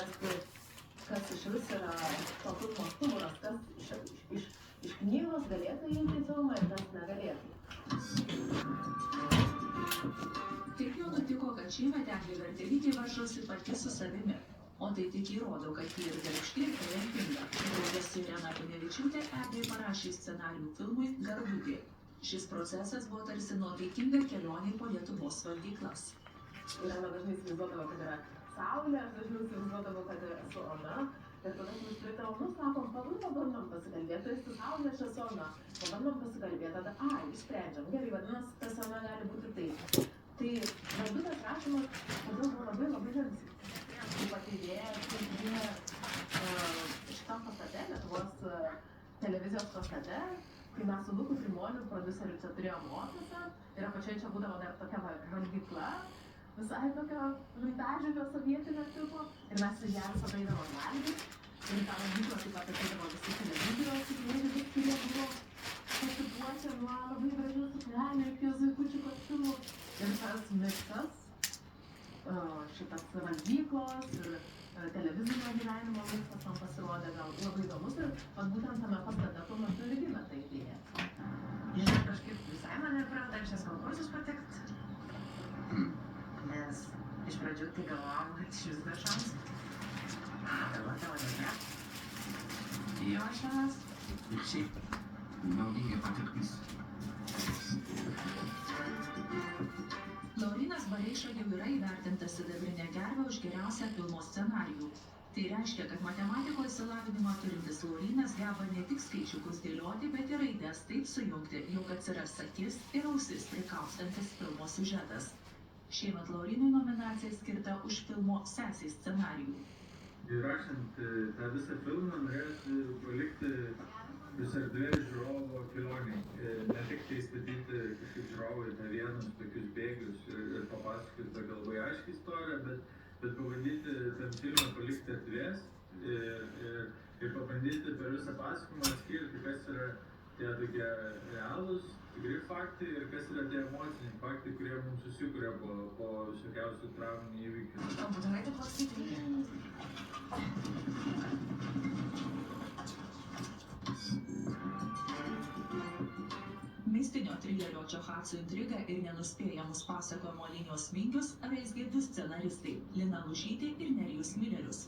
suprasti, kas išvis yra to filmo stuburas, kas iš knygos galėtų įeiti į filmą ir kas negalėtų. Taip jau nutiko, kad šiemet Eglė Vertelytė varžosi pati su savimi. O tai tik įrodo, kad ji ir darbšti, ir talentinga. Drauge su Irena Panevičiūtė Eglė parašė scenarijų filmui Garbutė. Šis procesas buvo tarsi nuotaikinga kelionė po Lietuvos valgyklas. Irena dažnai įsivaizduodavo, kad yra saulė, aš dažnai įsivaizduodavo, kad esu Ona. Ir tada aš nušpritau, sakom, pabandom pasikalbėti, tai esi saulė, aš esu Ona. Pabandom pasikalbėti, tada, išsprendžiam. Gerai, vadinasi, tas Ona gali būti taip. Tai Garbutės rašymas, todėl buvo labai žalis. Taip pat idėja, kaip jie šitam pastate, Lietuvos televizijos pastate, kai mes su Luku Trimoniu, produceriu, čia turėjom ofisą ir apačioje čia būdavo dar tokia valgykla, visai tokio vintažinio sovietinio tipo, ir mes su ją visada eidavom valgyti. Ir tą valgyklą taip pat ateidavo visi televizijos įvairiai, kurie buvo pasipuošę nuo labai gražių suknelių iki zuikučių kostiumų. Ir tas miksas, šitas valgyklos ir televizinio gyvenimo miksas man pasirodė gal labai įdomus ir būtent tame pastate tuo metu ir gimė ta idėja. Žinai, kažkaip visai mane pradeda šias konkursus patekti. Nes iš pradžių tai galvojom, kad iš vis be šansų. Dabar tavo nėra. Jo šansas. Ir šiaip, naudinga patirtis. Laurynas Bareiša jau yra įvertintas sidabrinę gervę už geriausią filmo scenarijų. Tai reiškia, kad matematikoje išsilavinimą turintis Laurynas geba ne tik skaičiukus dėlioti, bet ir raides taip sujungti, jog atsiras akis ir ausis prikaustantis filmo siužetas. Šiemet Laurynui nominacija skirta už filmo Sesės scenarijų. Rašant tą visą filmą norėjosi palikti visą erdvės žiūrovo kelionei. Ne tik tai statyti kažkaip žiūrovui tą vienus tokius bėgius ir papasakoti tą labai aiškiai istoriją, bet pabandyti tam filmą palikti erdvės ir pabandyti per visą pasakojimą atskirti, kas yra tie tokie realūs, tikri faktai ir kas yra tie emociniai faktai, kurie mums susikuria po visokiausių trauminių įvykių. O būtinai taip klausyti. Mistinio trilerio Čachacų intriga ir nenuspėjamus pasakojimo linijos vingius raizgė du scenaristai – Lina Lužytė ir Nerijus Milerius.